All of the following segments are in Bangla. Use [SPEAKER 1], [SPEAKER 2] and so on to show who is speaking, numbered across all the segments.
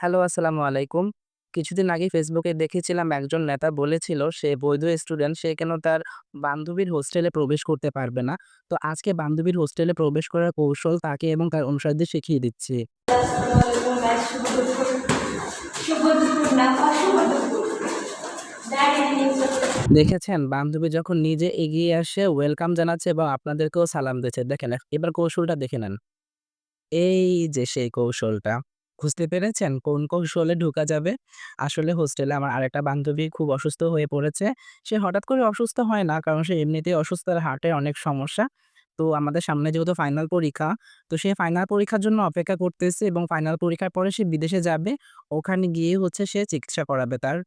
[SPEAKER 1] হ্যালো, আসসালামু আলাইকুম। কিছুদিন আগে ফেসবুকে দেখেছিলাম একজন নেতা বলেছিল সে বৈধ স্টুডেন্ট, সে কেন তার বান্ধবীর হোস্টেলে প্রবেশ করতে পারবে না। তো আজকে বান্ধবীর হোস্টেলে প্রবেশ করার কৌশল তাকে এবং তার অনুসারীদের শিখিয়ে দিচ্ছি।
[SPEAKER 2] আসসালামু আলাইকুম গাইস, শুভ দুপুর। শুভ দুপুর না, অশুভ দুপুর।
[SPEAKER 1] দেখেছেন বান্ধবী যখন নিজে এগিয়ে আসে ওয়েলকাম জানাচ্ছে এবং আপনাদেরকেও সালাম দিচ্ছে। দেখেন এবার কৌশলটা দেখে নেন। এই যে সেই কৌশলটা। বুঝতে পেরেছেন কোন কৌশলে ঢোকা যাবে? আসলে হোস্টেলে আমার আরেকটা বান্ধবী খুব অসুস্থ হয়ে পড়েছে। সে হঠাৎ করে অসুস্থ হয় না, কারণ সে এমনিতেই অসুস্থ, তার হার্টের অনেক সমস্যা। তো আমাদের সামনে যেহেতু ফাইনাল পরীক্ষা, তো সে ফাইনাল পরীক্ষার জন্য অপেক্ষা করতেছে এবং ফাইনাল পরীক্ষার পরে সে বিদেশে যাবে। ওখানে গিয়ে হচ্ছে সে চিকিৎসা করাবে তার।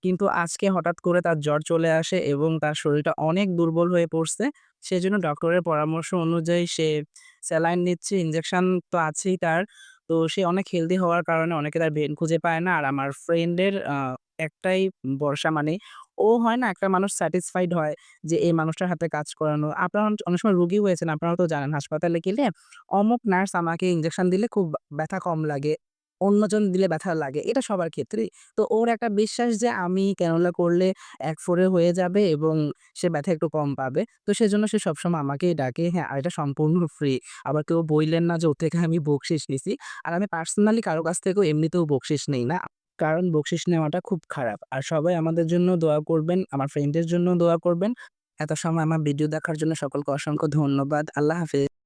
[SPEAKER 1] কিন্তু আজকে হঠাৎ করে তার জ্বর চলে আসে এবং তার শরীরটা অনেক দুর্বল হয়ে পড়ছে। সেজন্য ডক্টরের পরামর্শ অনুযায়ী সে স্যালাইন নিচ্ছে, ইনজেকশন তো আছেই তার। তো সে অনেক হেলথি হওয়ার কারণে অনেকে তার ভেন খুঁজে পায় না। আর আমার ফ্রেন্ডের একটাই ভরসা, মানে ও হয় না, একটা মানুষ স্যাটিসফাইড হয় যে এই মানুষটার হাতে কাজ করানো। আপনারা অনেক সময় রোগী হয়েছেন, আপনারাও তো জানেন হাসপাতালে গেলে অমুক নার্স আমাকে ইনজেকশন দিলে খুব ব্যথা কম লাগে, অন্যজন দিলে ব্যথা লাগে। এটা সবার ক্ষেত্রেই। তো ওর একটা বিশ্বাস যে আমি ক্যানোলা করলে এক-ফোঁড়ে হয়ে যাবে এবং সে ব্যথা একটু কম পাবে। তো সেজন্য সে সবসময় আমাকেই ডাকে। হ্যাঁ, আর এটা সম্পূর্ণ ফ্রি। আবার কেউ বইলেন না যে ওর থেকে আমি বকশিস নিছি। আর আমি পার্সোনালি কারো কাছ থেকেও এমনিতেও বকশিস নেই না। কারণ বকশিস নেওয়াটা খুব খারাপ। আর সবাই আমাদের জন্য দোয়া করবেন, আমার ফ্রেন্ডের জন্য দোয়া করবেন। এত সময় আমার ভিডিও দেখার জন্য সকলকে অসংখ্য ধন্যবাদ। আল্লাহ হাফেজ।